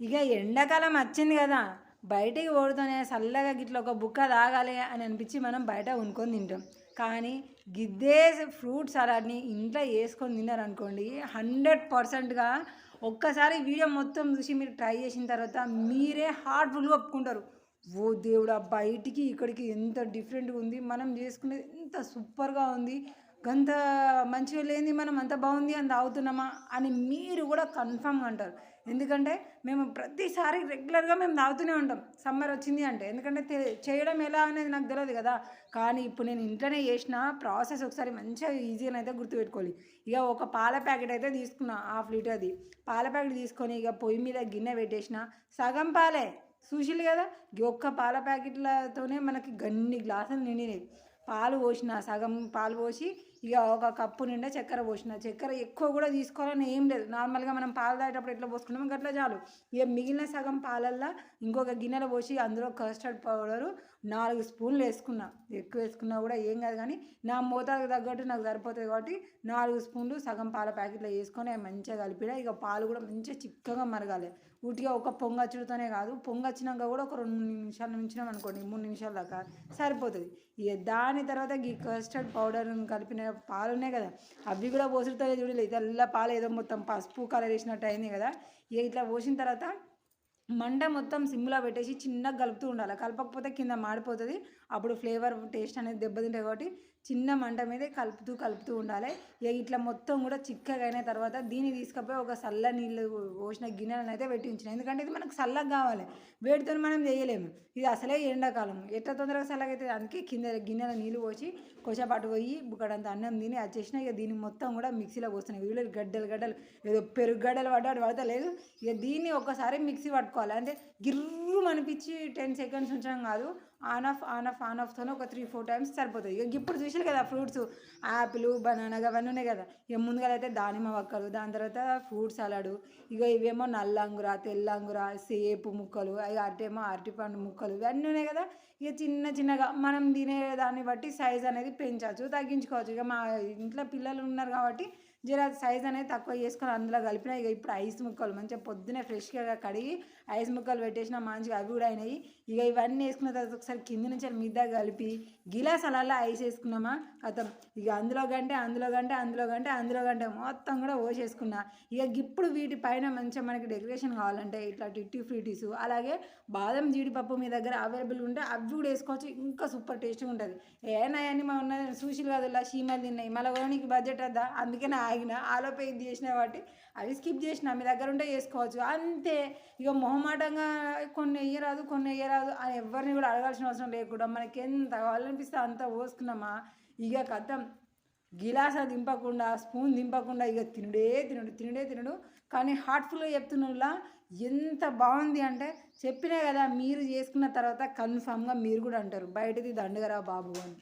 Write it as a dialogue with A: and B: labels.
A: ఇక ఎండాకాలం వచ్చింది కదా, బయటికి పోడుతూనే చల్లగా గిట్ల ఒక బుక్క తాగాలి అని అనిపించి మనం బయట కొనుక్కొని తింటాం. కానీ గిద్దే ఫ్రూట్ సలాడ్ని ఇంట్లో వేసుకొని తిన్నారనుకోండి, 100%గా ఒక్కసారి వీడియో మొత్తం చూసి మీరు ట్రై చేసిన తర్వాత మీరే హార్ట్ఫుల్గా ఒప్పుకుంటారు. ఓ దేవుడా, బయటికి ఇక్కడికి ఎంత డిఫరెంట్గా ఉంది, మనం చేసుకునేది ఎంత సూపర్గా ఉంది, గంత మంచిగా లేని మనం అంత బాగుంది అని తాగుతున్నామా అని మీరు కూడా కన్ఫామ్గా అంటారు. ఎందుకంటే మేము ప్రతిసారి రెగ్యులర్గా మేము తాగుతూనే ఉంటాం సమ్మర్ వచ్చింది అంటే. ఎందుకంటే చేయడం ఎలా అనేది నాకు తెలియదు కదా. కానీ ఇప్పుడు నేను ఇంట్లోనే చేసిన ప్రాసెస్ ఒకసారి మంచిగా ఈజీగా అయితే గుర్తుపెట్టుకోవాలి. ఇక ఒక పాల ప్యాకెట్ అయితే తీసుకున్నా, 1/2 లీటర్ది పాల ప్యాకెట్ తీసుకొని ఇక పొయ్యి మీద గిన్నె పెట్టేసిన. సగం పాలే, చూసిల్లు కదా, ఒక్క పాల ప్యాకెట్లతోనే మనకి గన్ని గ్లాసులు నిండినాయి. పాలు పోసిన, సగం పాలు పోసి ఇక ఒక కప్పు నిండా చక్కెర పోసిన. చక్కెర ఎక్కువ కూడా తీసుకోవాలని ఏం లేదు, నార్మల్గా మనం పాలు తాగేటప్పుడు ఎట్లా పోసుకుంటామో గట్లా చాలు. ఇక మిగిలిన సగం పాలల్లో ఇంకొక గిన్నెలో పోసి అందులో కస్టర్డ్ పౌడరు 4 స్పూన్లు వేసుకున్నా. ఎక్కువ వేసుకున్నా కూడా ఏం కాదు, కానీ నా మోతాదుకు తగ్గట్టు నాకు సరిపోతుంది కాబట్టి 4 స్పూన్లు సగం పాల ప్యాకెట్లో వేసుకొని మంచిగా కలిపిన. ఇక పాలు కూడా మంచిగా చిక్కగా మరగాలి. ఊటిగా ఒక పొంగచ్చుడుతోనే కాదు, పొంగచ్చినాక కూడా ఒక 2-3 నిమిషాలు ఉంచినాం అనుకోండి, 3 నిమిషాల దాకా సరిపోతుంది. ఇక దాని తర్వాత ఈ కస్టర్డ్ పౌడర్ కలిపిన పాలు ఉన్నాయి కదా, అవి కూడా పోసుడుతో చూడలేదు, తెల్ల పాలు ఏదో మొత్తం పసుపు కలర్ వేసినట్టు అయింది కదా. ఇక ఇట్లా పోసిన తర్వాత మంట మొత్తం సిమ్లో పెట్టేసి చిన్నగా కలుపుతూ ఉండాలి. కలపకపోతే కింద మాడిపోతుంది, అప్పుడు ఫ్లేవర్ టేస్ట్ అనేది దెబ్బతింటాయి. కాబట్టి చిన్న మంట మీదే కలుపుతూ ఉండాలి. ఇక ఇట్లా మొత్తం కూడా చిక్కగా అయిన తర్వాత దీన్ని తీసుకపోయి ఒక చల్ల నీళ్ళు పోసిన గిన్నెలను అయితే పెట్టి ఉంచిన. ఎందుకంటే ఇది మనకు చల్లగా కావాలి, వేడితో మనం చేయలేము. ఇది అసలే ఎండాకాలం, ఎట్లా తొందరగా చల్లగా అవుతుంది. అందుకే కింద గిన్నెల నీళ్ళు పోసి కొంచెంపాటు పోయి బుక్కడంత అన్నం తిని అది చేసిన. ఇక దీన్ని మొత్తం కూడా మిక్సీలో పోస్తున్నాయి. వీళ్ళు గడ్డలు ఏదో పెరుగు గడ్డలు పడతలేదు. ఇక దీన్ని ఒకసారి మిక్సీ పట్టుకోవాలి. అంటే గిర్రు అనిపించి 10 సెకండ్స్ ఉంచడం కాదు, ఆన్ ఆఫ్తోనే ఒక 3-4 టైమ్స్ సరిపోతుంది. ఇక ఇప్పుడు చూసారు కదా ఫ్రూట్స్, యాపిల్, బనానా అవన్నీ ఉన్నాయి కదా. ఇక ముందుగా అయితే దానిమ్మ వక్కలు, దాని తర్వాత ఫ్రూట్ సలాడు, ఇక ఇవేమో నల్లంగుర, తెల్లంగుర, సేపు ముక్కలు, ఇక అరటేమో అరటిపండు ముక్కలు, ఇవన్నీ ఉన్నాయి కదా. ఇక చిన్నగా మనం తినే దాన్ని బట్టి సైజ్ అనేది పెంచవచ్చు, తగ్గించుకోవచ్చు. ఇక మా ఇంట్లో పిల్లలు ఉన్నారు కాబట్టి జర సైజ్ అనేది తక్కువ చేసుకొని అందులో కలిపిన. ఇక ఇప్పుడు ఐస్ ముక్కలు మంచిగా పొద్దునే ఫ్రెష్గా కడిగి ఐస్ ముక్కలు పెట్టేసిన, మంచిగా అవి కూడా అయినాయి. ఇక ఇవన్నీ వేసుకున్న తర్వాత ఒకసారి కింద నుంచి మీద కలిపి గిలాస్ అలా ఐస్ వేసుకున్నామా కథం. ఇక అందులో గంటే మొత్తం కూడా పోసేసుకున్నా. ఇక ఇప్పుడు వీటి పైన మంచిగా మనకి డెకరేషన్ కావాలంటే ఇట్లా టిట్టి ఫ్రూటీస్, అలాగే బాదం జీడిపప్పు మీ దగ్గర అవైలబుల్ ఉంటే అవి కూడా వేసుకోవచ్చు, ఇంకా సూపర్ టేస్ట్గా ఉంటుంది. ఏనాయని మా ఉన్న సూషిలు కాదు షీమలు తిన్నాయి, మళ్ళీ నీకు బడ్జెట్ వద్దా, అందుకే నా ఆగిన ఆలోపే ఇది చేసిన కాబట్టి అవి స్కిప్ చేసిన. మీ దగ్గర ఉంటే చేసుకోవచ్చు అంతే. ఇక మొహమాటంగా కొన్ని వేయరాదు అని ఎవరిని కూడా అడగాల్సిన అవసరం లేకుండా మనకి ఎంత కావాలనిపిస్తే అంత పోసుకున్నామా. ఇక కథం, గిలాస దింపకుండా, స్పూన్ దింపకుండా ఇక తినుడు. కానీ హార్ట్ఫుల్గా చెప్తున్నా, ఎంత బాగుంది అంటే చెప్పినా కదా, మీరు చేసుకున్న తర్వాత కన్ఫామ్గా మీరు కూడా అంటారు బయటది దండగరా బాబు అని.